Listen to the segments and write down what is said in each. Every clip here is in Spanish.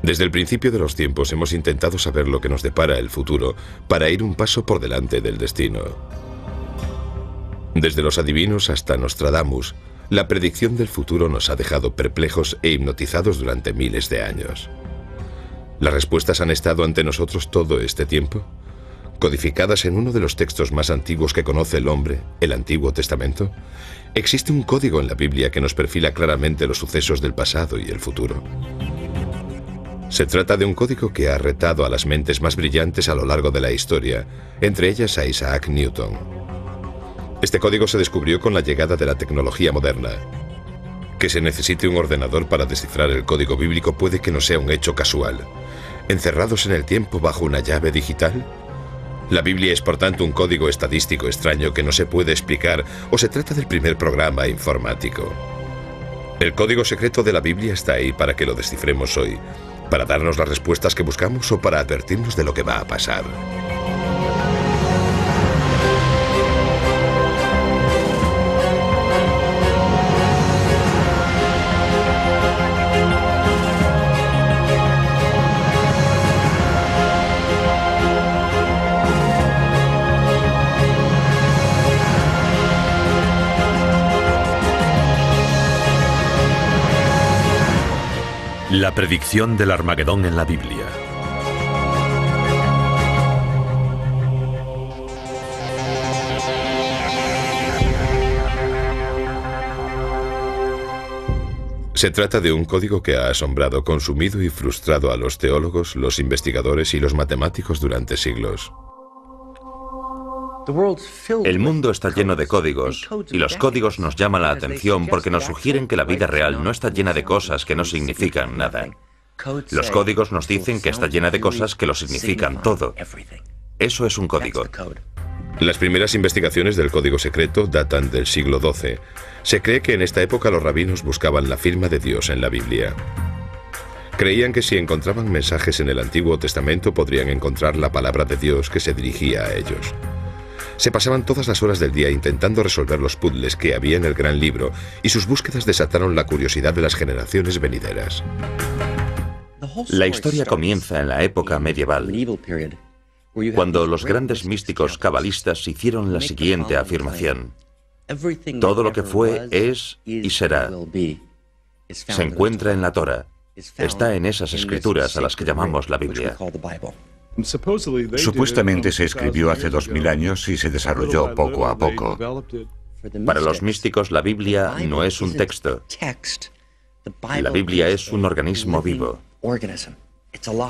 Desde el principio de los tiempos hemos intentado saber lo que nos depara el futuro para ir un paso por delante del destino. Desde los adivinos hasta Nostradamus, la predicción del futuro nos ha dejado perplejos e hipnotizados durante miles de años. ¿Las respuestas han estado ante nosotros todo este tiempo? ¿Codificadas en uno de los textos más antiguos que conoce el hombre, el Antiguo Testamento? ¿Existe un código en la Biblia que nos perfila claramente los sucesos del pasado y el futuro? Se trata de un código que ha retado a las mentes más brillantes a lo largo de la historia, entre ellas a Isaac Newton. Este código se descubrió con la llegada de la tecnología moderna. Que se necesite un ordenador para descifrar el código bíblico puede que no sea un hecho casual. ¿Encerrados en el tiempo bajo una llave digital? ¿La Biblia es por tanto un código estadístico extraño que no se puede explicar o se trata del primer programa informático? El código secreto de la Biblia está ahí para que lo descifremos hoy, para darnos las respuestas que buscamos o para advertirnos de lo que va a pasar. La predicción del Armagedón en la Biblia. Se trata de un código que ha asombrado, consumido y frustrado a los teólogos, los investigadores y los matemáticos durante siglos. El mundo está lleno de códigos, y los códigos nos llaman la atención porque nos sugieren que la vida real no está llena de cosas que no significan nada. Los códigos nos dicen que está llena de cosas que lo significan todo. Eso es un código. Las primeras investigaciones del código secreto datan del siglo XII. Se cree que en esta época los rabinos buscaban la firma de Dios en la Biblia. Creían que si encontraban mensajes en el Antiguo Testamento podrían encontrar la palabra de Dios que se dirigía a ellos. Se pasaban todas las horas del día intentando resolver los puzzles que había en el gran libro, y sus búsquedas desataron la curiosidad de las generaciones venideras. La historia comienza en la época medieval, cuando los grandes místicos cabalistas hicieron la siguiente afirmación: todo lo que fue, es y será. Se encuentra en la Torá. Está en esas escrituras a las que llamamos la Biblia. Supuestamente se escribió hace 2000 años y se desarrolló poco a poco. Para los místicos, la Biblia no es un texto. La Biblia es un organismo vivo.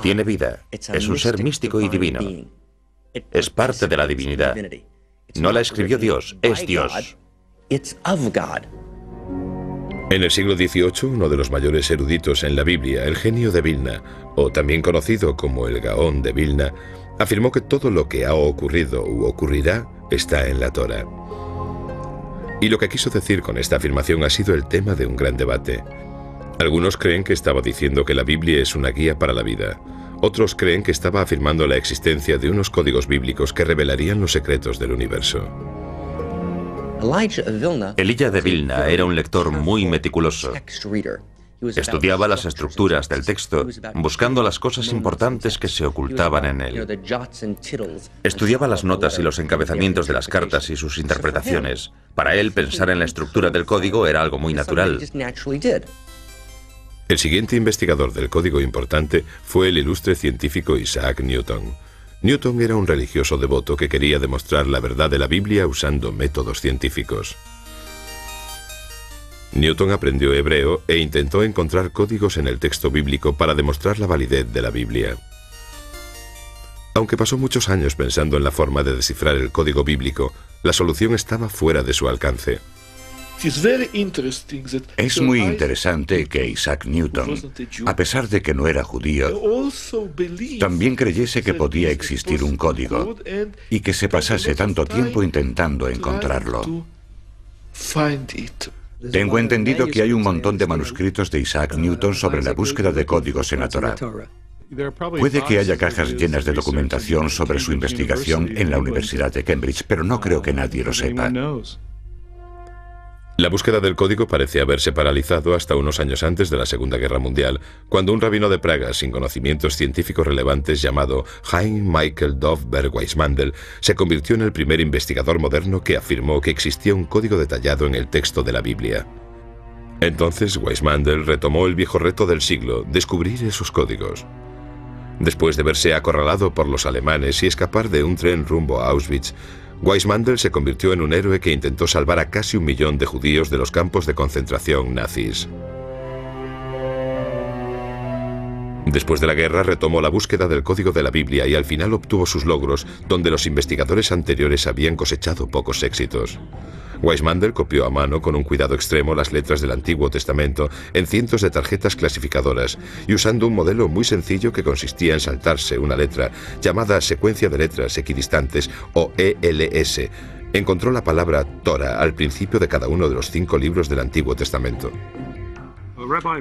Tiene vida. Es un ser místico y divino. Es parte de la divinidad. No la escribió Dios, es Dios. En el siglo XVIII, uno de los mayores eruditos en la Biblia, el genio de Vilna, o también conocido como el Gaón de Vilna, afirmó que todo lo que ha ocurrido u ocurrirá está en la Torá. Y lo que quiso decir con esta afirmación ha sido el tema de un gran debate. Algunos creen que estaba diciendo que la Biblia es una guía para la vida. Otros creen que estaba afirmando la existencia de unos códigos bíblicos que revelarían los secretos del universo. Elijah de Vilna era un lector muy meticuloso. Estudiaba las estructuras del texto, buscando las cosas importantes que se ocultaban en él. Estudiaba las notas y los encabezamientos de las cartas y sus interpretaciones. Para él, pensar en la estructura del código era algo muy natural. El siguiente investigador del código importante fue el ilustre científico Isaac Newton. Newton era un religioso devoto que quería demostrar la verdad de la Biblia usando métodos científicos. Newton aprendió hebreo e intentó encontrar códigos en el texto bíblico para demostrar la validez de la Biblia. Aunque pasó muchos años pensando en la forma de descifrar el código bíblico, la solución estaba fuera de su alcance. Es muy interesante que Isaac Newton, a pesar de que no era judío, también creyese que podía existir un código y que se pasase tanto tiempo intentando encontrarlo. Tengo entendido que hay un montón de manuscritos de Isaac Newton sobre la búsqueda de códigos en la Torá. Puede que haya cajas llenas de documentación sobre su investigación en la Universidad de Cambridge, pero no creo que nadie lo sepa. La búsqueda del código parece haberse paralizado hasta unos años antes de la Segunda Guerra Mundial, cuando un rabino de Praga sin conocimientos científicos relevantes llamado Hein Michael Dovberg Weissmandl se convirtió en el primer investigador moderno que afirmó que existía un código detallado en el texto de la Biblia. Entonces Weissmandl retomó el viejo reto del siglo, descubrir esos códigos. Después de verse acorralado por los alemanes y escapar de un tren rumbo a Auschwitz, Weissmandl se convirtió en un héroe que intentó salvar a casi 1 millón de judíos de los campos de concentración nazis. Después de la guerra retomó la búsqueda del código de la Biblia y al final obtuvo sus logros, donde los investigadores anteriores habían cosechado pocos éxitos. Weissmandl copió a mano con un cuidado extremo las letras del Antiguo Testamento en cientos de tarjetas clasificadoras y usando un modelo muy sencillo que consistía en saltarse una letra, llamada secuencia de letras equidistantes o ELS, encontró la palabra Torah al principio de cada uno de los 5 libros del Antiguo Testamento.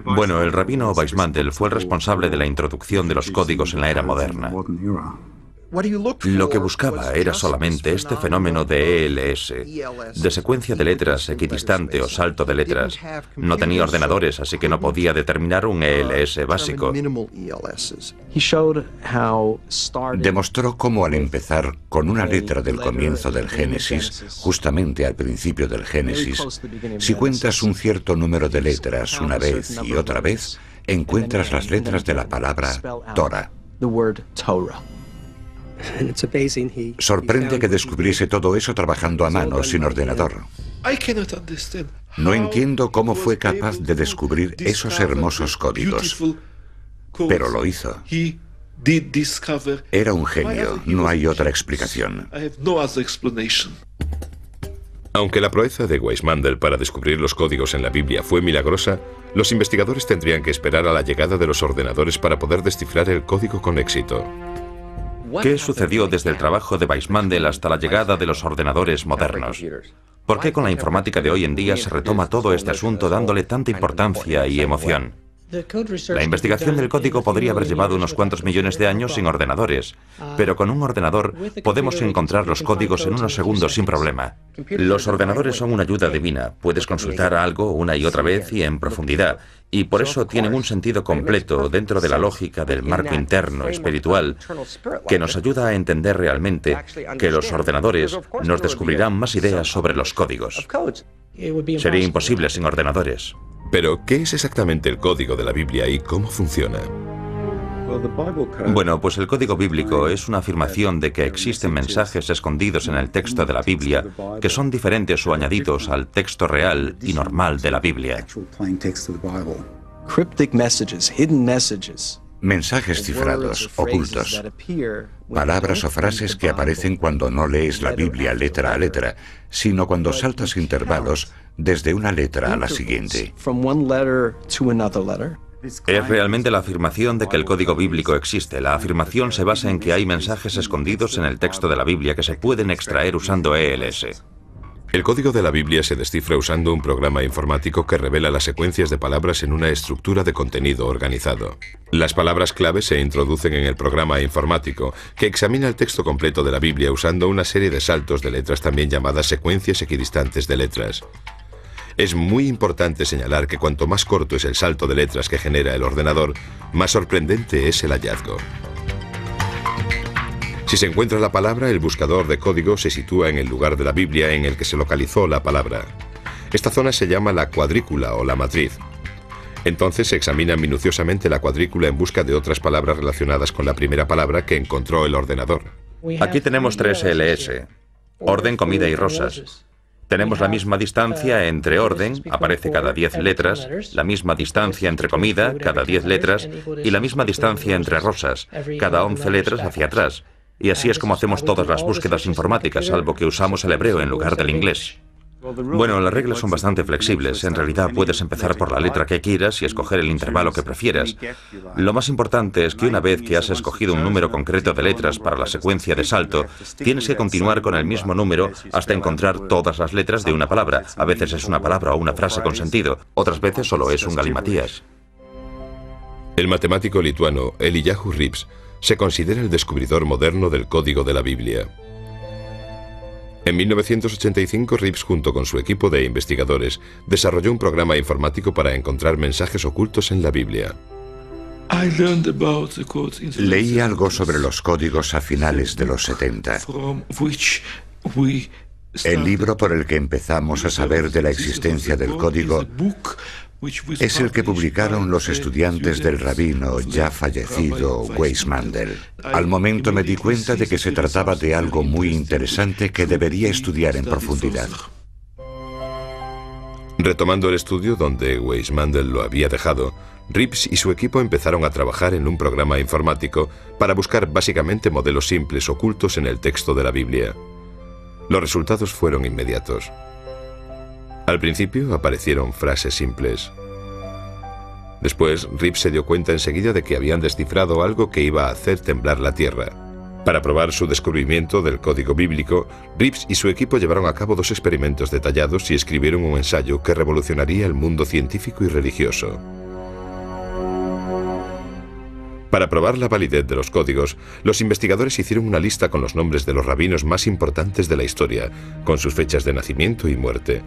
Bueno, el rabino Weissmandl fue el responsable de la introducción de los códigos en la era moderna. Lo que buscaba era solamente este fenómeno de ELS, de secuencia de letras equidistante o salto de letras. No tenía ordenadores, así que no podía determinar un ELS básico. Demostró cómo al empezar con una letra del comienzo del Génesis, justamente al principio del Génesis, si cuentas un cierto número de letras una vez y otra vez, encuentras las letras de la palabra Torah. Sorprende que descubriese todo eso trabajando a mano, sin ordenador. No entiendo cómo fue capaz de descubrir esos hermosos códigos, pero lo hizo. Era un genio, no hay otra explicación. Aunque la proeza de Weissmandl para descubrir los códigos en la Biblia fue milagrosa, los investigadores tendrían que esperar a la llegada de los ordenadores para poder descifrar el código con éxito. ¿Qué sucedió desde el trabajo de Weissmandl hasta la llegada de los ordenadores modernos? ¿Por qué con la informática de hoy en día se retoma todo este asunto dándole tanta importancia y emoción? La investigación del código podría haber llevado unos cuantos millones de años sin ordenadores, pero con un ordenador podemos encontrar los códigos en unos segundos sin problema. Los ordenadores son una ayuda divina, puedes consultar algo una y otra vez y en profundidad, y por eso tienen un sentido completo dentro de la lógica del marco interno espiritual que nos ayuda a entender realmente que los ordenadores nos descubrirán más ideas sobre los códigos. Sería imposible sin ordenadores. Pero, ¿qué es exactamente el código de la Biblia y cómo funciona? Bueno, pues el código bíblico es una afirmación de que existen mensajes escondidos en el texto de la Biblia que son diferentes o añadidos al texto real y normal de la Biblia. Mensajes cifrados, ocultos. Palabras o frases que aparecen cuando no lees la Biblia letra a letra, sino cuando saltas intervalos desde una letra a la siguiente. Es realmente la afirmación de que el código bíblico existe. La afirmación se basa en que hay mensajes escondidos en el texto de la Biblia que se pueden extraer usando ELS. El código de la Biblia se descifra usando un programa informático que revela las secuencias de palabras en una estructura de contenido organizado. Las palabras clave se introducen en el programa informático, que examina el texto completo de la Biblia usando una serie de saltos de letras también llamadas secuencias equidistantes de letras. Es muy importante señalar que cuanto más corto es el salto de letras que genera el ordenador, más sorprendente es el hallazgo. Si se encuentra la palabra, el buscador de código se sitúa en el lugar de la Biblia en el que se localizó la palabra. Esta zona se llama la cuadrícula o la matriz. Entonces se examina minuciosamente la cuadrícula en busca de otras palabras relacionadas con la primera palabra que encontró el ordenador. Aquí tenemos 3 ELS: orden, comida y rosas. Tenemos la misma distancia entre orden, aparece cada 10 letras, la misma distancia entre comida, cada 10 letras, y la misma distancia entre rosas, cada 11 letras hacia atrás. Y así es como hacemos todas las búsquedas informáticas, salvo que usamos el hebreo en lugar del inglés. Bueno, las reglas son bastante flexibles. En realidad puedes empezar por la letra que quieras y escoger el intervalo que prefieras. Lo más importante es que una vez que has escogido un número concreto de letras para la secuencia de salto, tienes que continuar con el mismo número hasta encontrar todas las letras de una palabra. A veces es una palabra o una frase con sentido, otras veces solo es un galimatías. El matemático lituano Eliyahu Rips se considera el descubridor moderno del código de la Biblia. En 1985, Reeves, junto con su equipo de investigadores, desarrolló un programa informático para encontrar mensajes ocultos en la Biblia. Leí algo sobre los códigos a finales de los 70. El libro por el que empezamos a saber de la existencia del código es el que publicaron los estudiantes del rabino ya fallecido Weizmandel. Al momento me di cuenta de que se trataba de algo muy interesante que debería estudiar en profundidad. Retomando el estudio donde Weizmandel lo había dejado, Reeves y su equipo empezaron a trabajar en un programa informático para buscar básicamente modelos simples ocultos en el texto de la Biblia. Los resultados fueron inmediatos. Al principio aparecieron frases simples. Después, Reeves se dio cuenta enseguida de que habían descifrado algo que iba a hacer temblar la Tierra. Para probar su descubrimiento del código bíblico, Reeves y su equipo llevaron a cabo 2 experimentos detallados y escribieron un ensayo que revolucionaría el mundo científico y religioso. Para probar la validez de los códigos, los investigadores hicieron una lista con los nombres de los rabinos más importantes de la historia, con sus fechas de nacimiento y muerte.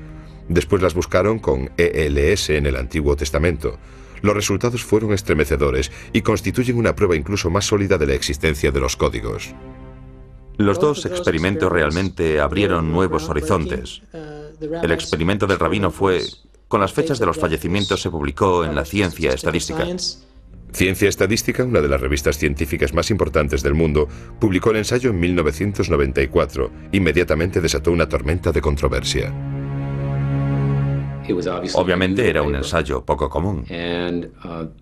Después las buscaron con ELS en el Antiguo Testamento. Los resultados fueron estremecedores y constituyen una prueba incluso más sólida de la existencia de los códigos. Los 2 experimentos realmente abrieron nuevos horizontes. El experimento del rabino fue... Con las fechas de los fallecimientos se publicó en la Ciencia Estadística. Ciencia Estadística, una de las revistas científicas más importantes del mundo, publicó el ensayo en 1994. Inmediatamente desató una tormenta de controversia. Obviamente era un ensayo poco común.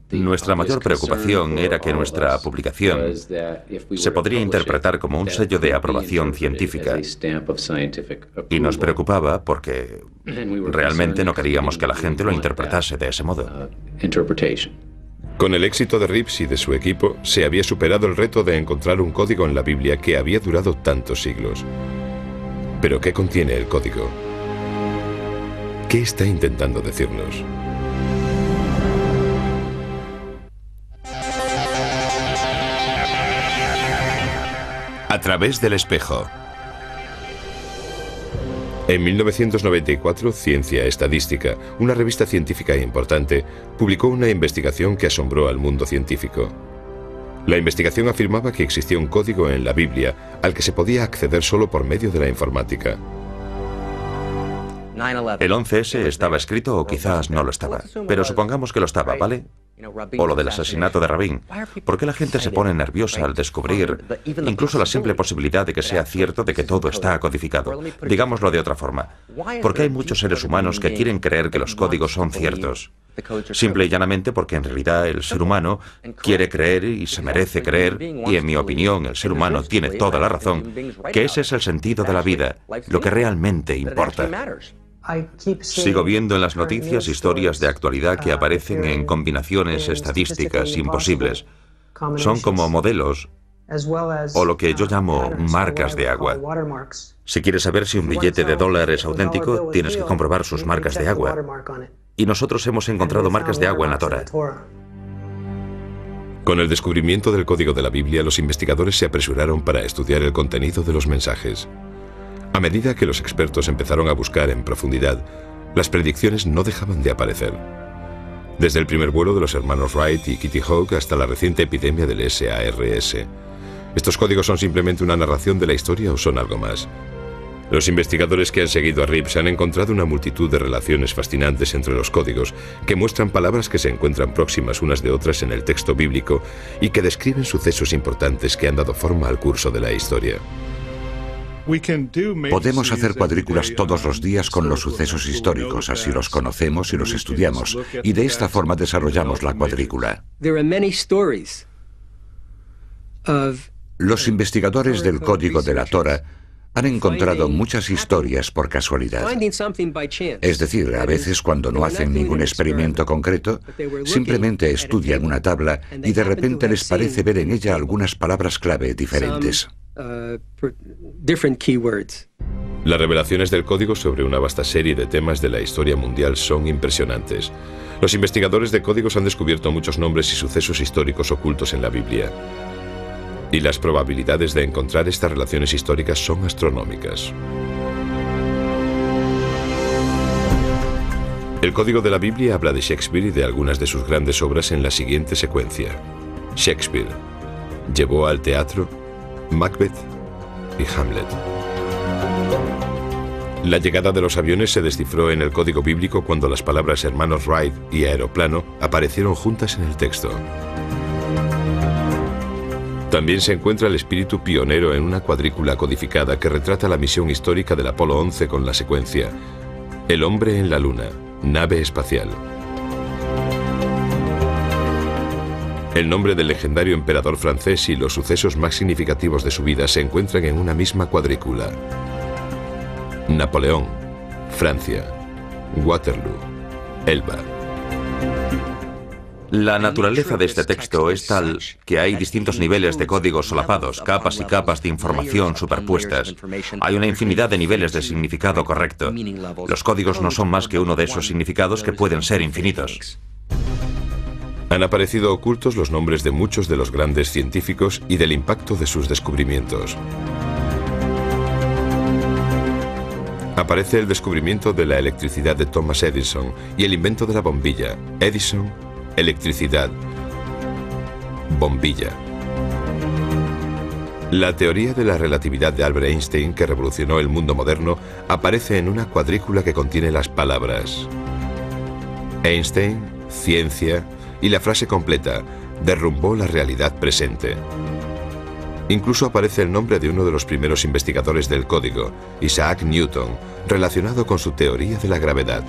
Nuestra mayor preocupación era que nuestra publicación se podría interpretar como un sello de aprobación científica. Y nos preocupaba porque realmente no queríamos que la gente lo interpretase de ese modo. Con el éxito de Reeves y de su equipo, se había superado el reto de encontrar un código en la Biblia que había durado tantos siglos. ¿Pero qué contiene el código? ¿Qué está intentando decirnos? A través del espejo. En 1994, Ciencia Estadística, una revista científica importante, publicó una investigación que asombró al mundo científico. La investigación afirmaba que existía un código en la Biblia al que se podía acceder solo por medio de la informática. El 11S estaba escrito o quizás no lo estaba, pero supongamos que lo estaba, ¿vale? O lo del asesinato de Rabin. ¿Por qué la gente se pone nerviosa al descubrir incluso la simple posibilidad de que sea cierto de que todo está codificado? Digámoslo de otra forma. ¿Por qué hay muchos seres humanos que quieren creer que los códigos son ciertos? Simple y llanamente porque en realidad el ser humano quiere creer y se merece creer, y en mi opinión el ser humano tiene toda la razón, que ese es el sentido de la vida, lo que realmente importa. Sigo viendo en las noticias historias de actualidad que aparecen en combinaciones estadísticas imposibles. Son como modelos o lo que yo llamo marcas de agua. Si quieres saber si un billete de $1 es auténtico, tienes que comprobar sus marcas de agua. Y nosotros hemos encontrado marcas de agua en la Torá. Con el descubrimiento del código de la Biblia, los investigadores se apresuraron para estudiar el contenido de los mensajes. A medida que los expertos empezaron a buscar en profundidad, las predicciones no dejaban de aparecer. Desde el primer vuelo de los hermanos Wright y Kitty Hawk hasta la reciente epidemia del SARS. ¿Estos códigos son simplemente una narración de la historia o son algo más? Los investigadores que han seguido a Reeves han encontrado una multitud de relaciones fascinantes entre los códigos que muestran palabras que se encuentran próximas unas de otras en el texto bíblico y que describen sucesos importantes que han dado forma al curso de la historia. Podemos hacer cuadrículas todos los días con los sucesos históricos, así los conocemos y los estudiamos, y de esta forma desarrollamos la cuadrícula. Los investigadores del código de la Torá han encontrado muchas historias por casualidad. Es decir, a veces cuando no hacen ningún experimento concreto, simplemente estudian una tabla y de repente les parece ver en ella algunas palabras clave diferentes. Las revelaciones del código sobre una vasta serie de temas de la historia mundial son impresionantes. Los investigadores de códigos han descubierto muchos nombres y sucesos históricos ocultos en la Biblia. Y las probabilidades de encontrar estas relaciones históricas son astronómicas. El código de la Biblia habla de Shakespeare y de algunas de sus grandes obras en la siguiente secuencia. Shakespeare llevó al teatro Macbeth y Hamlet. La llegada de los aviones se descifró en el código bíblico cuando las palabras hermanos Wright y aeroplano aparecieron juntas en el texto. También se encuentra el espíritu pionero en una cuadrícula codificada que retrata la misión histórica del Apolo 11 con la secuencia: el hombre en la luna, nave espacial. El nombre del legendario emperador francés y los sucesos más significativos de su vida se encuentran en una misma cuadrícula: Napoleón, Francia, Waterloo, Elba. La naturaleza de este texto es tal que hay distintos niveles de códigos solapados, capas y capas de información superpuestas. Hay una infinidad de niveles de significado correcto. Los códigos no son más que uno de esos significados que pueden ser infinitos. Han aparecido ocultos los nombres de muchos de los grandes científicos y del impacto de sus descubrimientos. Aparece el descubrimiento de la electricidad de Thomas Edison y el invento de la bombilla. Edison, electricidad, bombilla. La teoría de la relatividad de Albert Einstein, que revolucionó el mundo moderno, aparece en una cuadrícula que contiene las palabras Einstein, ciencia y la frase completa: derrumbó la realidad presente. Incluso aparece el nombre de uno de los primeros investigadores del código, Isaac Newton, relacionado con su teoría de la gravedad.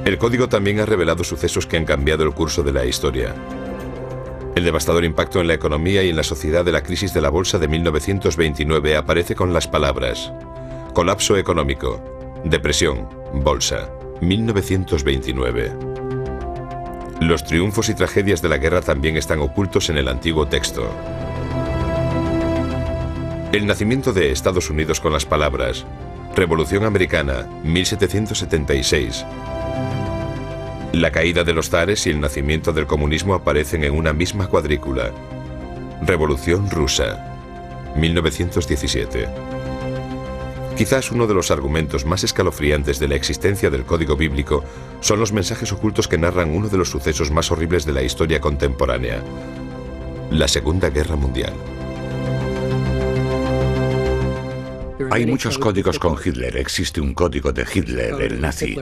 El código también ha revelado sucesos que han cambiado el curso de la historia. El devastador impacto en la economía y en la sociedad de la crisis de la bolsa de 1929 aparece con las palabras: colapso económico, depresión, bolsa, 1929. Los triunfos y tragedias de la guerra también están ocultos en el antiguo texto. El nacimiento de Estados Unidos con las palabras Revolución Americana, 1776. La caída de los zares y el nacimiento del comunismo aparecen en una misma cuadrícula. Revolución Rusa, 1917. Quizás uno de los argumentos más escalofriantes de la existencia del código bíblico son los mensajes ocultos que narran uno de los sucesos más horribles de la historia contemporánea: la Segunda Guerra Mundial. Hay muchos códigos con Hitler. Existe un código de Hitler, el nazi.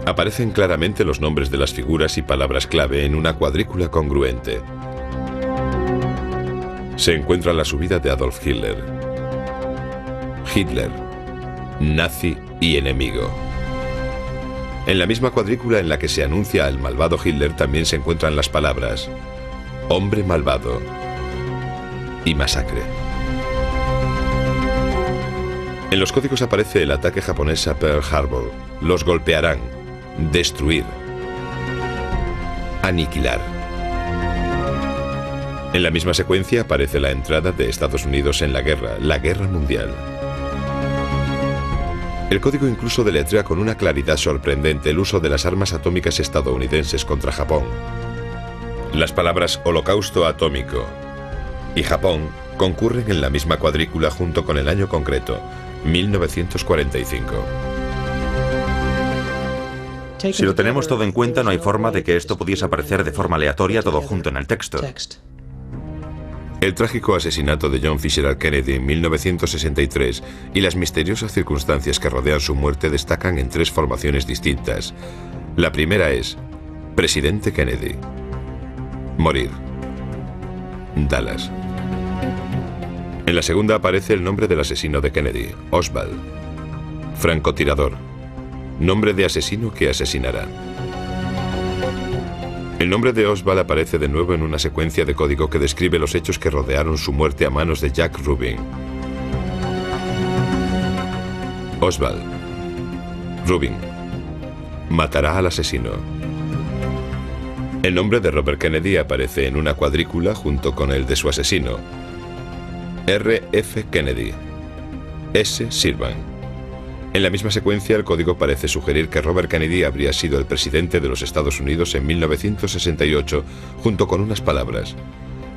Aparecen claramente los nombres de las figuras y palabras clave en una cuadrícula congruente. Se encuentra la subida de Adolf Hitler. Hitler, nazi y enemigo. En la misma cuadrícula en la que se anuncia al malvado Hitler también se encuentran las palabras hombre malvado y masacre. En los códigos aparece el ataque japonés a Pearl Harbor. Los golpearán, destruir, aniquilar. En la misma secuencia aparece la entrada de Estados Unidos en la Guerra Mundial. El código incluso deletrea con una claridad sorprendente el uso de las armas atómicas estadounidenses contra Japón. Las palabras holocausto atómico y Japón concurren en la misma cuadrícula junto con el año concreto, 1945. Si lo tenemos todo en cuenta, no hay forma de que esto pudiese aparecer de forma aleatoria todo junto en el texto. El trágico asesinato de John Fitzgerald Kennedy en 1963 y las misteriosas circunstancias que rodean su muerte destacan en tres formaciones distintas. La primera es Presidente Kennedy. Morir. Dallas. En la segunda aparece el nombre del asesino de Kennedy, Oswald. Francotirador. Nombre de asesino que asesinará. El nombre de Oswald aparece de nuevo en una secuencia de código que describe los hechos que rodearon su muerte a manos de Jack Rubin. Oswald. Rubin. Matará al asesino. El nombre de Robert Kennedy aparece en una cuadrícula junto con el de su asesino. R. F. Kennedy. S. Sirvan. En la misma secuencia, el código parece sugerir que Robert Kennedy habría sido el presidente de los Estados Unidos en 1968, junto con unas palabras: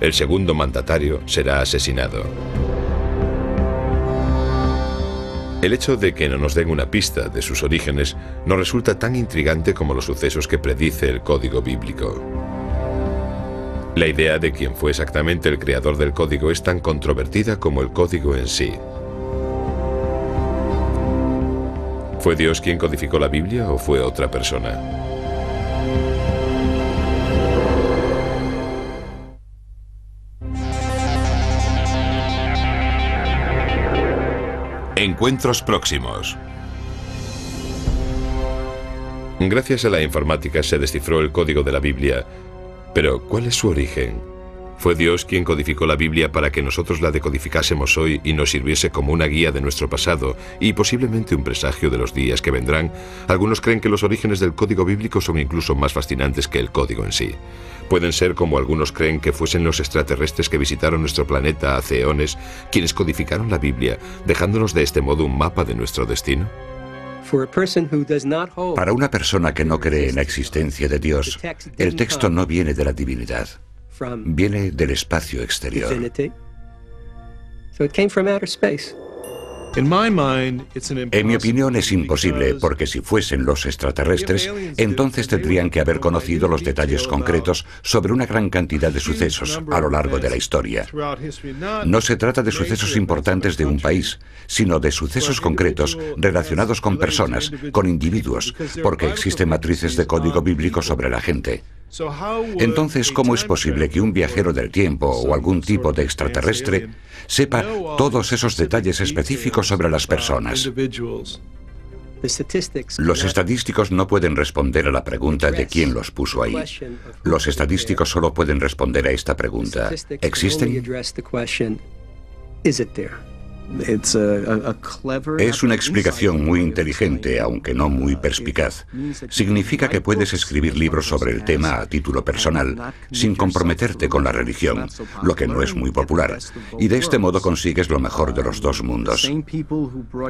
el segundo mandatario será asesinado. El hecho de que no nos den una pista de sus orígenes nos resulta tan intrigante como los sucesos que predice el código bíblico. La idea de quién fue exactamente el creador del código es tan controvertida como el código en sí. ¿Fue Dios quien codificó la Biblia o fue otra persona? Encuentros próximos. Gracias a la informática se descifró el código de la Biblia, pero ¿cuál es su origen? ¿Fue Dios quien codificó la Biblia para que nosotros la decodificásemos hoy y nos sirviese como una guía de nuestro pasado y posiblemente un presagio de los días que vendrán? Algunos creen que los orígenes del código bíblico son incluso más fascinantes que el código en sí. Pueden ser como algunos creen que fuesen los extraterrestres que visitaron nuestro planeta hace eones quienes codificaron la Biblia, dejándonos de este modo un mapa de nuestro destino. Para una persona que no cree en la existencia de Dios, el texto no viene de la divinidad, viene del espacio exterior. En mi opinión es imposible, porque si fuesen los extraterrestres, entonces tendrían que haber conocido los detalles concretos sobre una gran cantidad de sucesos a lo largo de la historia. No se trata de sucesos importantes de un país, sino de sucesos concretos relacionados con personas, con individuos, porque existen matrices de código bíblico sobre la gente. Entonces, ¿cómo es posible que un viajero del tiempo o algún tipo de extraterrestre sepa todos esos detalles específicos sobre las personas? Los estadísticos no pueden responder a la pregunta de quién los puso ahí. Los estadísticos solo pueden responder a esta pregunta: ¿existen? Es una explicación muy inteligente, aunque no muy perspicaz. Significa que puedes escribir libros sobre el tema a título personal, sin comprometerte con la religión, lo que no es muy popular, y de este modo consigues lo mejor de los dos mundos.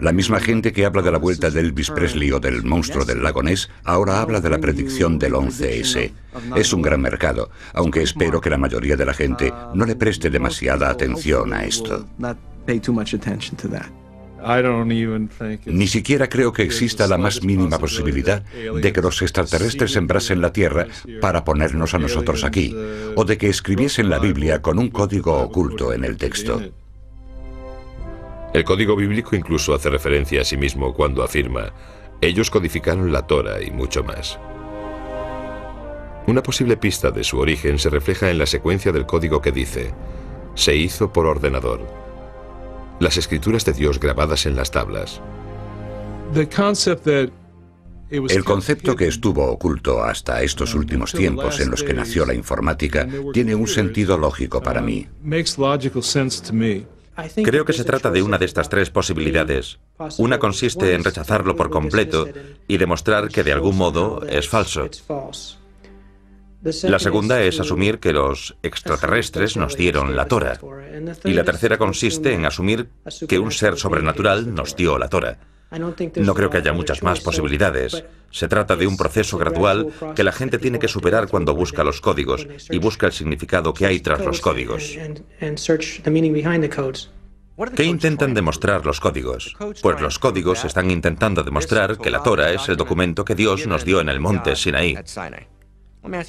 La misma gente que habla de la vuelta de Elvis Presley o del monstruo del lago Ness, ahora habla de la predicción del 11S. Es un gran mercado, aunque espero que la mayoría de la gente no le preste demasiada atención a esto. Ni siquiera creo que exista la más mínima posibilidad de que los extraterrestres sembrasen la Tierra para ponernos a nosotros aquí, o de que escribiesen la Biblia con un código oculto en el texto. El código bíblico incluso hace referencia a sí mismo cuando afirma: ellos codificaron la Torá y mucho más. Una posible pista de su origen se refleja en la secuencia del código que dice: se hizo por ordenador. Las escrituras de Dios grabadas en las tablas. El concepto que estuvo oculto hasta estos últimos tiempos en los que nació la informática tiene un sentido lógico para mí. Creo que se trata de una de estas tres posibilidades. Una consiste en rechazarlo por completo y demostrar que de algún modo es falso. La segunda es asumir que los extraterrestres nos dieron la Torá. Y la tercera consiste en asumir que un ser sobrenatural nos dio la Torá. No creo que haya muchas más posibilidades. Se trata de un proceso gradual que la gente tiene que superar cuando busca los códigos y busca el significado que hay tras los códigos. ¿Qué intentan demostrar los códigos? Pues los códigos están intentando demostrar que la Torá es el documento que Dios nos dio en el monte Sinaí.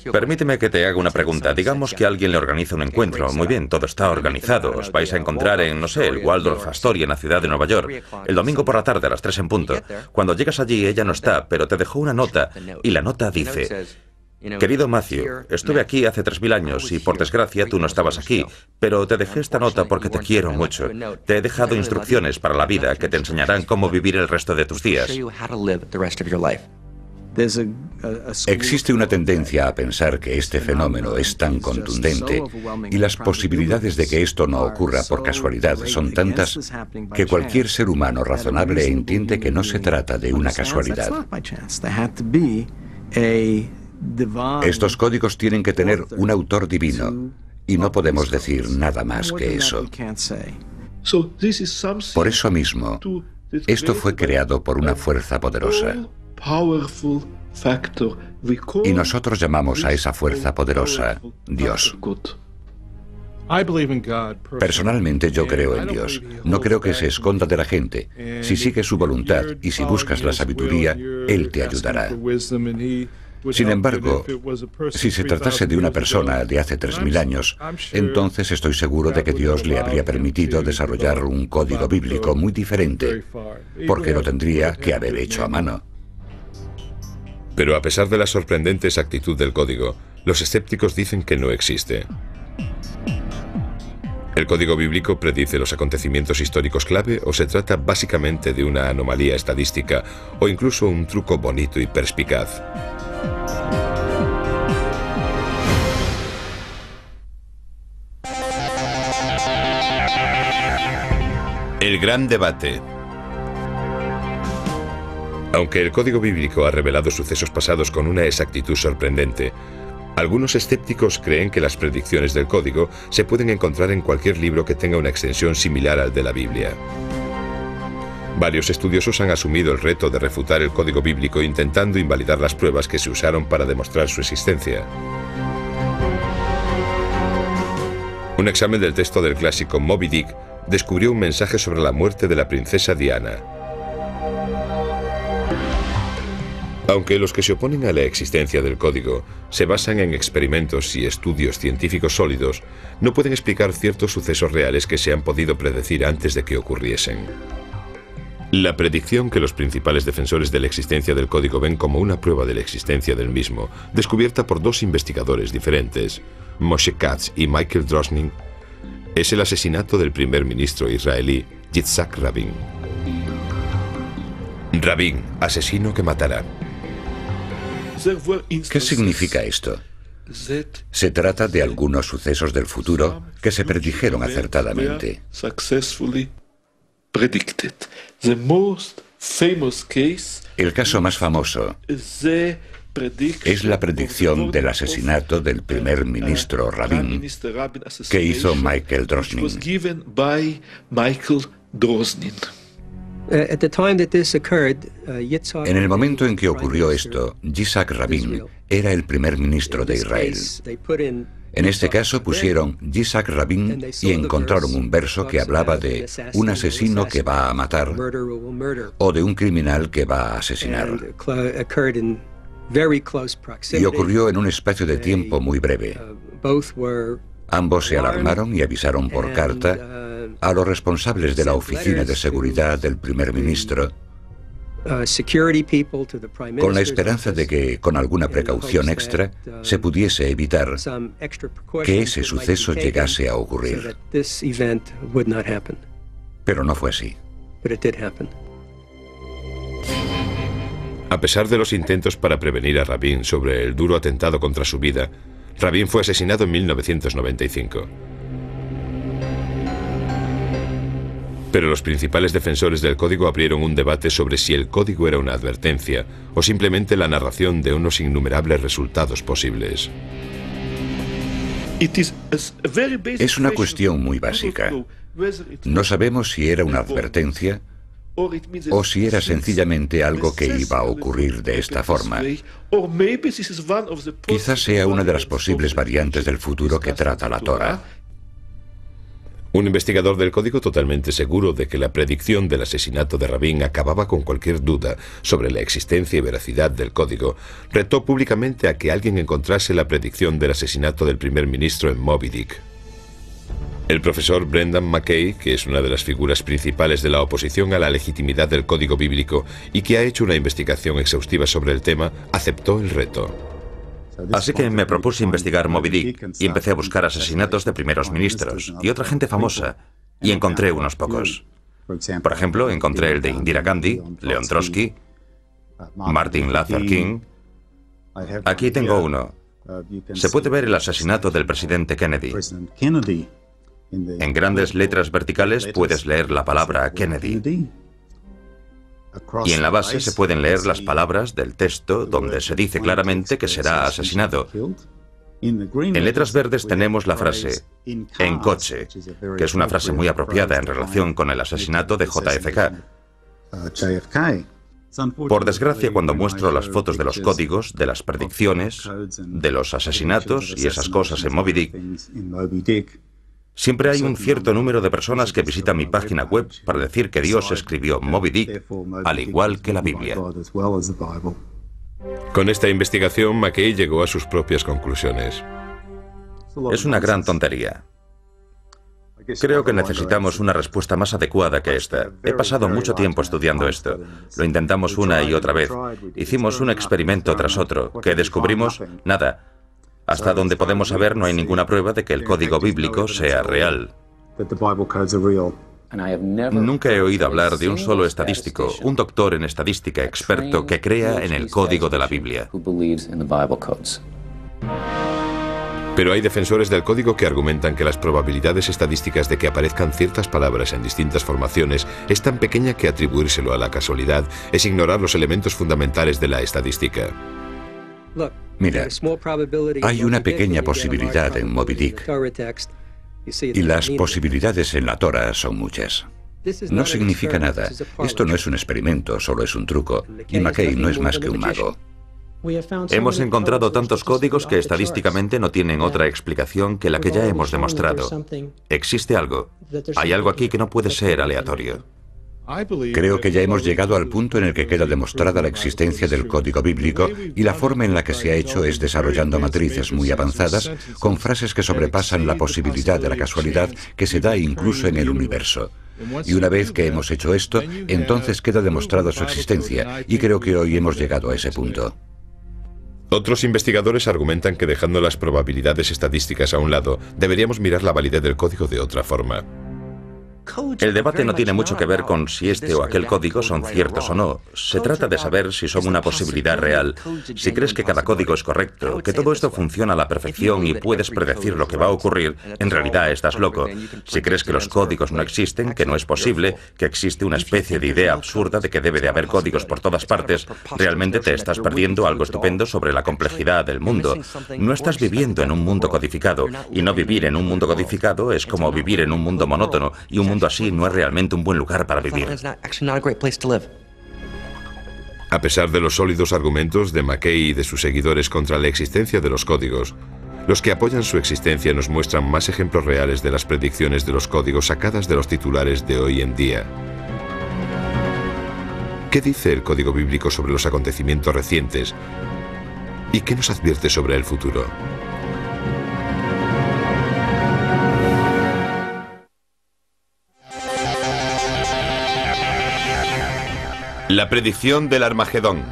Permíteme que te haga una pregunta. Digamos que alguien le organiza un encuentro. Muy bien, todo está organizado. Os vais a encontrar en, no sé, el Waldorf Astoria, en la ciudad de Nueva York, el domingo por la tarde a las 3 en punto. Cuando llegas allí, ella no está, pero te dejó una nota, y la nota dice: querido Matthew, estuve aquí hace 3000 años y por desgracia tú no estabas aquí, pero te dejé esta nota porque te quiero mucho. Te he dejado instrucciones para la vida que te enseñarán cómo vivir el resto de tus días. Existe una tendencia a pensar que este fenómeno es tan contundente y las posibilidades de que esto no ocurra por casualidad son tantas que cualquier ser humano razonable entiende que no se trata de una casualidad. Estos códigos tienen que tener un autor divino y no podemos decir nada más que eso. Por eso mismo, esto fue creado por una fuerza poderosa. Y nosotros llamamos a esa fuerza poderosa Dios. Personalmente yo creo en Dios. No creo que se esconda de la gente. Si sigues su voluntad y si buscas la sabiduría, Él te ayudará. Sin embargo, si se tratase de una persona de hace 3000 años, entonces estoy seguro de que Dios le habría permitido desarrollar un código bíblico muy diferente, porque lo tendría que haber hecho a mano. Pero a pesar de la sorprendente exactitud del código, los escépticos dicen que no existe. ¿El código bíblico predice los acontecimientos históricos clave o se trata básicamente de una anomalía estadística o incluso un truco bonito y perspicaz? El gran debate. Aunque el código bíblico ha revelado sucesos pasados con una exactitud sorprendente, algunos escépticos creen que las predicciones del código se pueden encontrar en cualquier libro que tenga una extensión similar al de la Biblia. Varios estudiosos han asumido el reto de refutar el código bíblico intentando invalidar las pruebas que se usaron para demostrar su existencia. Un examen del texto del clásico Moby Dick descubrió un mensaje sobre la muerte de la princesa Diana. Aunque los que se oponen a la existencia del código se basan en experimentos y estudios científicos sólidos, no pueden explicar ciertos sucesos reales que se han podido predecir antes de que ocurriesen. La predicción que los principales defensores de la existencia del código ven como una prueba de la existencia del mismo, descubierta por dos investigadores diferentes, Moshe Katz y Michael Drosnin, es el asesinato del primer ministro israelí Yitzhak Rabin. Rabin, asesino que matará. ¿Qué significa esto? Se trata de algunos sucesos del futuro que se predijeron acertadamente. El caso más famoso es la predicción del asesinato del primer ministro Rabin que hizo Michael Drosnin. En el momento en que ocurrió esto, Yitzhak Rabin era el primer ministro de Israel. En este caso pusieron Yitzhak Rabin y encontraron un verso que hablaba de un asesino que va a matar o de un criminal que va a asesinar. Y ocurrió en un espacio de tiempo muy breve. Ambos se alarmaron y avisaron por carta a los responsables de la oficina de seguridad del primer ministro, con la esperanza de que, con alguna precaución extra, se pudiese evitar que ese suceso llegase a ocurrir. Pero no fue así. A pesar de los intentos para prevenir a Rabin sobre el duro atentado contra su vida, Rabin fue asesinado en 1995. Pero los principales defensores del código abrieron un debate sobre si el código era una advertencia o simplemente la narración de unos innumerables resultados posibles. Es una cuestión muy básica. No sabemos si era una advertencia o si era sencillamente algo que iba a ocurrir de esta forma. Quizás sea una de las posibles variantes del futuro que trata la Torá. Un investigador del código, totalmente seguro de que la predicción del asesinato de Rabin acababa con cualquier duda sobre la existencia y veracidad del código, retó públicamente a que alguien encontrase la predicción del asesinato del primer ministro en Moby Dick. El profesor Brendan McKay, que es una de las figuras principales de la oposición a la legitimidad del código bíblico y que ha hecho una investigación exhaustiva sobre el tema, aceptó el reto. Así que me propuse investigar Moby Dick y empecé a buscar asesinatos de primeros ministros y otra gente famosa, y encontré unos pocos. Por ejemplo, encontré el de Indira Gandhi, Leon Trotsky, Martin Luther King. Aquí tengo uno. Se puede ver el asesinato del presidente Kennedy. En grandes letras verticales puedes leer la palabra Kennedy. Y en la base se pueden leer las palabras del texto donde se dice claramente que será asesinado. En letras verdes tenemos la frase "en coche", que es una frase muy apropiada en relación con el asesinato de JFK. Por desgracia, cuando muestro las fotos de los códigos, de las predicciones, de los asesinatos y esas cosas en Moby Dick, Siempre hay un cierto número de personas que visitan mi página web para decir que Dios escribió Moby Dick, al igual que la Biblia. Con esta investigación, McKay llegó a sus propias conclusiones. Es una gran tontería. Creo que necesitamos una respuesta más adecuada que esta. He pasado mucho tiempo estudiando esto. Lo intentamos una y otra vez. Hicimos un experimento tras otro. ¿Qué descubrimos? Nada. Hasta donde podemos saber, no hay ninguna prueba de que el código bíblico sea real. Nunca he oído hablar de un solo estadístico, un doctor en estadística experto que crea en el código de la Biblia. Pero hay defensores del código que argumentan que las probabilidades estadísticas de que aparezcan ciertas palabras en distintas formaciones es tan pequeña que atribuírselo a la casualidad es ignorar los elementos fundamentales de la estadística. Mira, hay una pequeña posibilidad en Moby Dick, y las posibilidades en la Torah son muchas. No significa nada. Esto no es un experimento, solo es un truco, y McKay no es más que un mago. Hemos encontrado tantos códigos que estadísticamente no tienen otra explicación que la que ya hemos demostrado. Existe algo. Hay algo aquí que no puede ser aleatorio. Creo que ya hemos llegado al punto en el que queda demostrada la existencia del código bíblico y la forma en la que se ha hecho es desarrollando matrices muy avanzadas con frases que sobrepasan la posibilidad de la casualidad que se da incluso en el universo. Y una vez que hemos hecho esto, entonces queda demostrada su existencia y creo que hoy hemos llegado a ese punto. Otros investigadores argumentan que dejando las probabilidades estadísticas a un lado, deberíamos mirar la validez del código de otra forma. El debate no tiene mucho que ver con si este o aquel código son ciertos o no. Se trata de saber si son una posibilidad real, si crees que cada código es correcto, que todo esto funciona a la perfección y puedes predecir lo que va a ocurrir, en realidad estás loco. Si crees que los códigos no existen, que no es posible, que existe una especie de idea absurda de que debe de haber códigos por todas partes, realmente te estás perdiendo algo estupendo sobre la complejidad del mundo. No estás viviendo en un mundo codificado, y no vivir en un mundo codificado es como vivir en un mundo monótono, y un mundo así no es realmente un buen lugar para vivir. A pesar de los sólidos argumentos de McKay y de sus seguidores contra la existencia de los códigos, los que apoyan su existencia nos muestran más ejemplos reales de las predicciones de los códigos sacadas de los titulares de hoy en día. ¿Qué dice el código bíblico sobre los acontecimientos recientes? ¿Y qué nos advierte sobre el futuro? La predicción del Armagedón.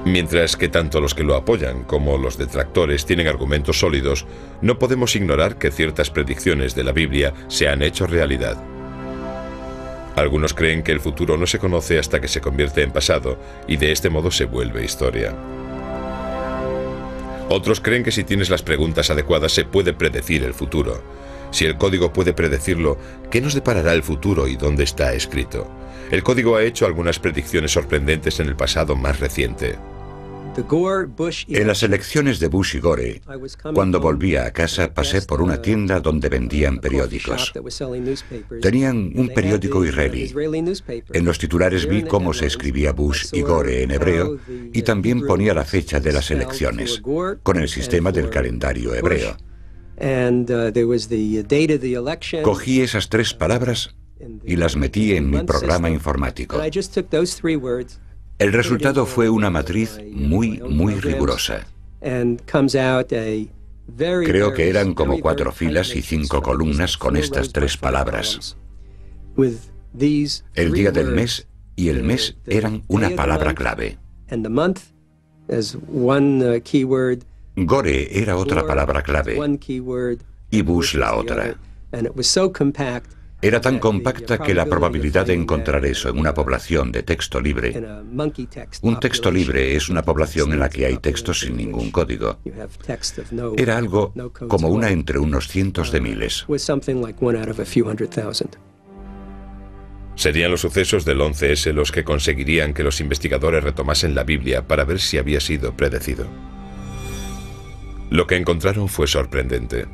Mientras que tanto los que lo apoyan como los detractores tienen argumentos sólidos, no podemos ignorar que ciertas predicciones de la Biblia se han hecho realidad. Algunos creen que el futuro no se conoce hasta que se convierte en pasado y de este modo se vuelve historia. Otros creen que si tienes las preguntas adecuadas se puede predecir el futuro. Si el código puede predecirlo, ¿qué nos deparará el futuro y dónde está escrito? El código ha hecho algunas predicciones sorprendentes en el pasado más reciente. En las elecciones de Bush y Gore, cuando volvía a casa pasé por una tienda donde vendían periódicos. Tenían un periódico israelí. En los titulares vi cómo se escribía Bush y Gore en hebreo y también ponía la fecha de las elecciones, con el sistema del calendario hebreo. Cogí esas tres palabras y las metí en mi programa informático. El resultado fue una matriz muy rigurosa. Creo que eran como 4 filas y 5 columnas con estas 3 palabras. El día del mes y el mes eran una palabra clave. Gore era otra palabra clave y Bush la otra. Era tan compacta que la probabilidad de encontrar eso en una población de texto libre... Un texto libre es una población en la que hay textos sin ningún código. Era algo como una entre unos cientos de miles. Serían los sucesos del 11S los que conseguirían que los investigadores retomasen la Biblia para ver si había sido predecido. Lo que encontraron fue sorprendente.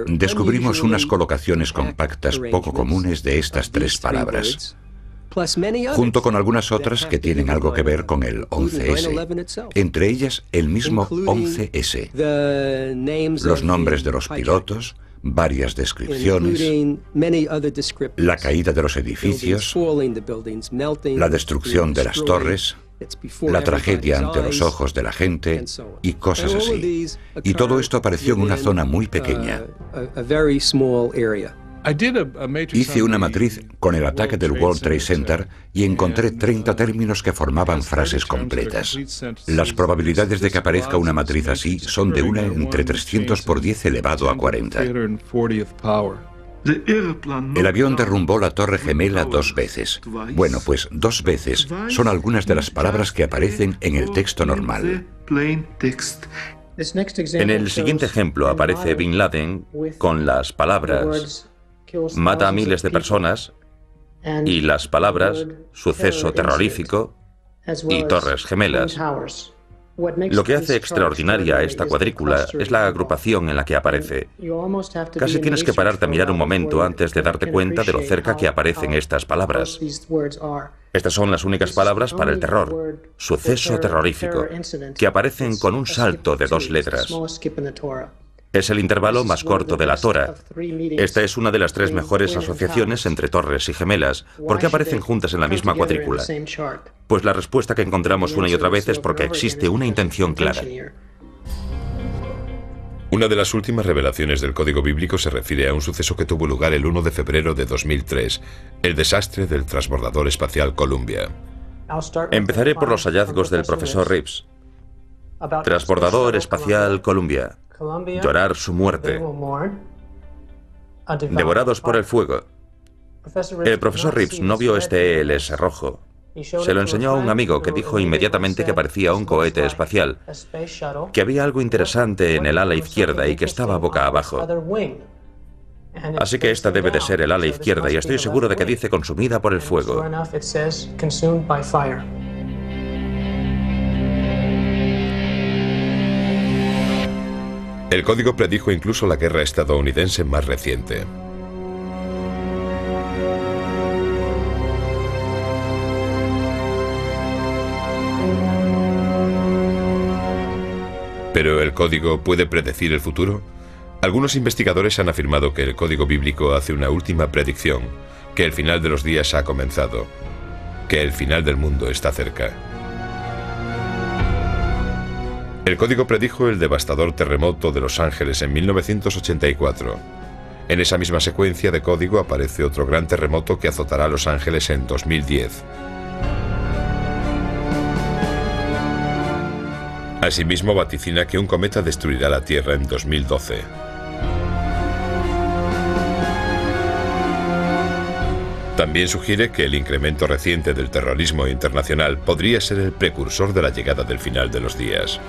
Descubrimos unas colocaciones compactas poco comunes de estas 3 palabras. junto con algunas otras que tienen algo que ver con el 11S, entre ellas el mismo 11S, los nombres de los pilotos, varias descripciones, la caída de los edificios, la destrucción de las torres, la tragedia ante los ojos de la gente y cosas así. Y todo esto apareció en una zona muy pequeña. Hice una matriz con el ataque del World Trade Center y encontré 30 términos que formaban frases completas. Las probabilidades de que aparezca una matriz así son de 1 entre 300 por 10 elevado a 40. El avión derrumbó la Torre Gemela 2 veces. Bueno, pues 2 veces son algunas de las palabras que aparecen en el texto normal. En el siguiente ejemplo aparece Bin Laden con las palabras mata a miles de personas y las palabras suceso terrorífico y Torres Gemelas. Lo que hace extraordinaria a esta cuadrícula es la agrupación en la que aparece. Casi tienes que pararte a mirar un momento antes de darte cuenta de lo cerca que aparecen estas palabras. Estas son las únicas palabras para el terror, suceso terrorífico, que aparecen con un salto de 2 letras. Es el intervalo más corto de la Torah. Esta es una de las 3 mejores asociaciones entre torres y gemelas. ¿Por qué aparecen juntas en la misma cuadrícula? Pues la respuesta que encontramos una y otra vez es porque existe una intención clara. Una de las últimas revelaciones del Código Bíblico se refiere a un suceso que tuvo lugar el 1 de febrero de 2003, el desastre del transbordador espacial Columbia. Empezaré por los hallazgos del profesor Reeves. Transbordador espacial Columbia. Llorar su muerte. Devorados por el fuego. El profesor Reeves no vio este ELS rojo. Se lo enseñó a un amigo que dijo inmediatamente que parecía un cohete espacial, que había algo interesante en el ala izquierda y que estaba boca abajo. Así que esta debe de ser el ala izquierda y estoy seguro de que dice consumida por el fuego. El código predijo incluso la guerra estadounidense más reciente. ¿Pero el código puede predecir el futuro? Algunos investigadores han afirmado que el código bíblico hace una última predicción, que el final de los días ha comenzado, que el final del mundo está cerca. El código predijo el devastador terremoto de Los Ángeles en 1984. En esa misma secuencia de código aparece otro gran terremoto que azotará a Los Ángeles en 2010. Asimismo vaticina que un cometa destruirá la Tierra en 2012. También sugiere que el incremento reciente del terrorismo internacional podría ser el precursor de la llegada del final de los días.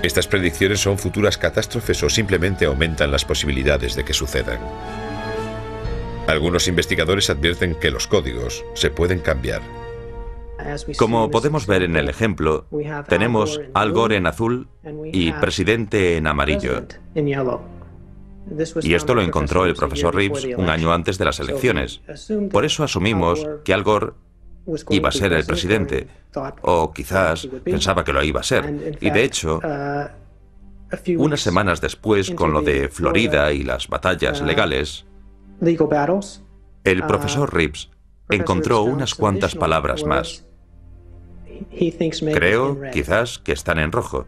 ¿Estas predicciones son futuras catástrofes o simplemente aumentan las posibilidades de que sucedan? Algunos investigadores advierten que los códigos se pueden cambiar. Como podemos ver en el ejemplo, tenemos Al Gore en azul y presidente en amarillo. Y esto lo encontró el profesor Reeves un año antes de las elecciones. Por eso asumimos que Al Gore iba a ser el presidente, o quizás pensaba que lo iba a ser. Y de hecho, unas semanas después, con lo de Florida y las batallas legales, el profesor Reeves encontró unas cuantas palabras más. Creo, quizás, que están en rojo.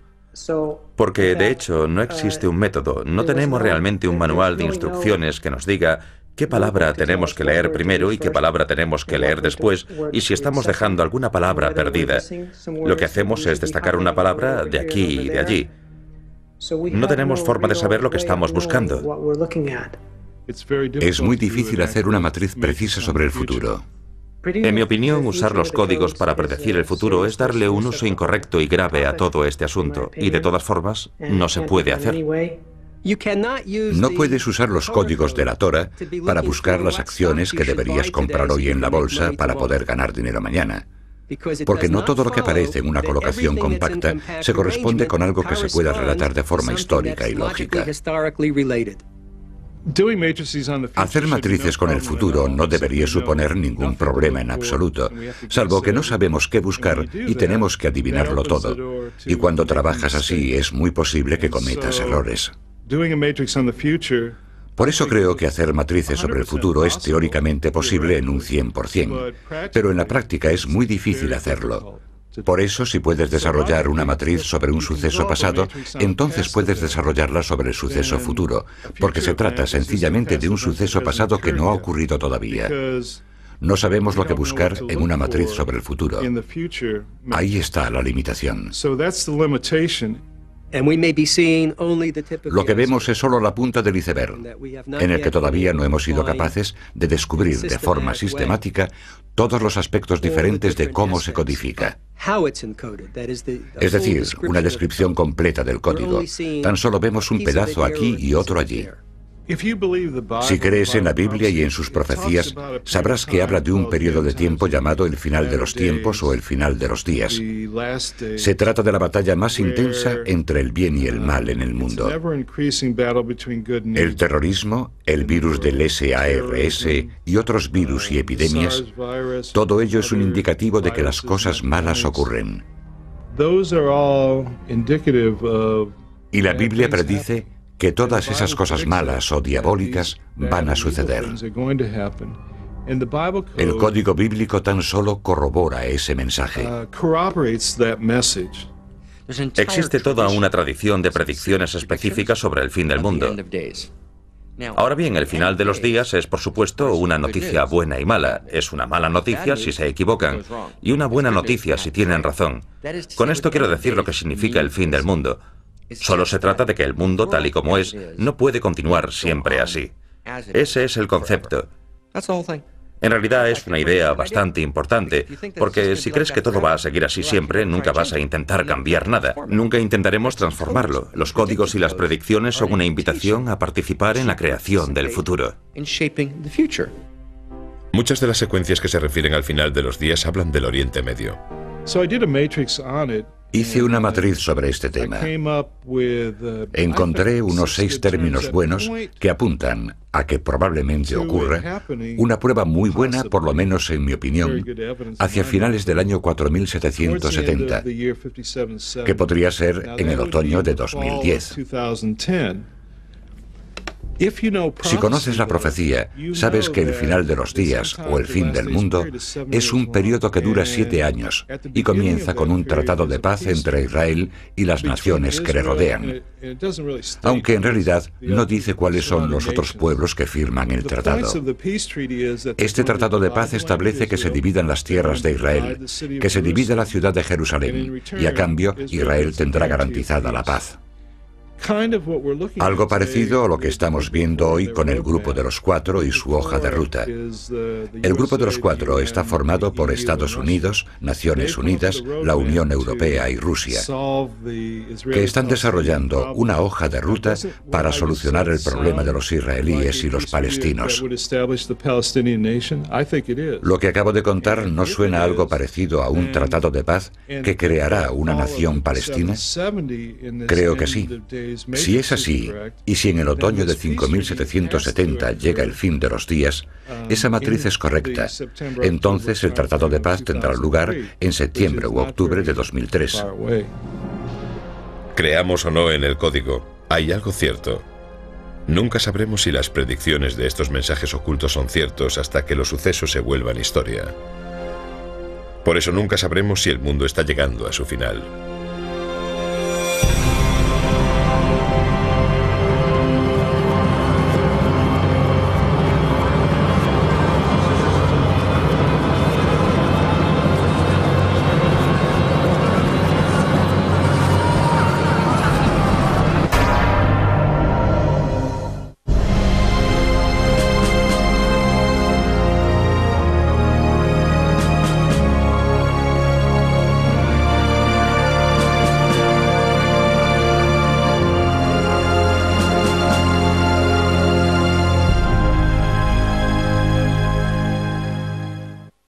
Porque, de hecho, no existe un método, no tenemos realmente un manual de instrucciones que nos diga qué palabra tenemos que leer primero y qué palabra tenemos que leer después, y si estamos dejando alguna palabra perdida. Lo que hacemos es destacar una palabra de aquí y de allí. No tenemos forma de saber lo que estamos buscando. Es muy difícil hacer una matriz precisa sobre el futuro. En mi opinión, usar los códigos para predecir el futuro es darle un uso incorrecto y grave a todo este asunto, y de todas formas, no se puede hacer. No puedes usar los códigos de la Torah para buscar las acciones que deberías comprar hoy en la bolsa para poder ganar dinero mañana. Porque no todo lo que aparece en una colocación compacta se corresponde con algo que se pueda relatar de forma histórica y lógica. Hacer matrices con el futuro no debería suponer ningún problema en absoluto, salvo que no sabemos qué buscar y tenemos que adivinarlo todo. Y cuando trabajas así es muy posible que cometas errores. Por eso creo que hacer matrices sobre el futuro es teóricamente posible en un 100%, pero en la práctica es muy difícil hacerlo. Por eso, si puedes desarrollar una matriz sobre un suceso pasado, entonces puedes desarrollarla sobre el suceso futuro, porque se trata sencillamente de un suceso pasado que no ha ocurrido todavía. No sabemos lo que buscar en una matriz sobre el futuro. Ahí está la limitación. Lo que vemos es solo la punta del iceberg, en el que todavía no hemos sido capaces de descubrir de forma sistemática todos los aspectos diferentes de cómo se codifica. Es decir, una descripción completa del código. Tan solo vemos un pedazo aquí y otro allí. Si crees en la Biblia y en sus profecías, sabrás que habla de un periodo de tiempo llamado el final de los tiempos o el final de los días. Se trata de la batalla más intensa entre el bien y el mal en el mundo. El terrorismo, el virus del SARS y otros virus y epidemias, todo ello es un indicativo de que las cosas malas ocurren. Y la Biblia predice que todas esas cosas malas o diabólicas van a suceder. El código bíblico tan solo corrobora ese mensaje. Existe toda una tradición de predicciones específicas sobre el fin del mundo. Ahora bien, el final de los días es, por supuesto, una noticia buena y mala. Es una mala noticia si se equivocan y una buena noticia si tienen razón. Con esto quiero decir lo que significa el fin del mundo. Solo se trata de que el mundo, tal y como es, no puede continuar siempre así. Ese es el concepto. En realidad es una idea bastante importante, porque si crees que todo va a seguir así siempre, nunca vas a intentar cambiar nada. Nunca intentaremos transformarlo. Los códigos y las predicciones son una invitación a participar en la creación del futuro. Muchas de las secuencias que se refieren al final de los días hablan del Oriente Medio. Hice una matriz sobre este tema. Encontré unos 6 términos buenos que apuntan a que probablemente ocurra una prueba muy buena, por lo menos en mi opinión, hacia finales del año 4770, que podría ser en el otoño de 2010. Si conoces la profecía, sabes que el final de los días o el fin del mundo es un periodo que dura 7 años y comienza con un tratado de paz entre Israel y las naciones que le rodean, aunque en realidad no dice cuáles son los otros pueblos que firman el tratado. Este tratado de paz establece que se dividan las tierras de Israel, que se divida la ciudad de Jerusalén y a cambio Israel tendrá garantizada la paz. Algo parecido a lo que estamos viendo hoy con el Grupo de los Cuatro y su hoja de ruta. El Grupo de los Cuatro está formado por Estados Unidos, Naciones Unidas, la Unión Europea y Rusia, que están desarrollando una hoja de ruta para solucionar el problema de los israelíes y los palestinos. Lo que acabo de contar no suena algo parecido a un tratado de paz que creará una nación palestina. Creo que sí. Si es así, y si en el otoño de 5770 llega el fin de los días, esa matriz es correcta. Entonces el Tratado de Paz tendrá lugar en septiembre u octubre de 2003. Creamos o no en el código, hay algo cierto. Nunca sabremos si las predicciones de estos mensajes ocultos son ciertos hasta que los sucesos se vuelvan historia. Por eso nunca sabremos si el mundo está llegando a su final.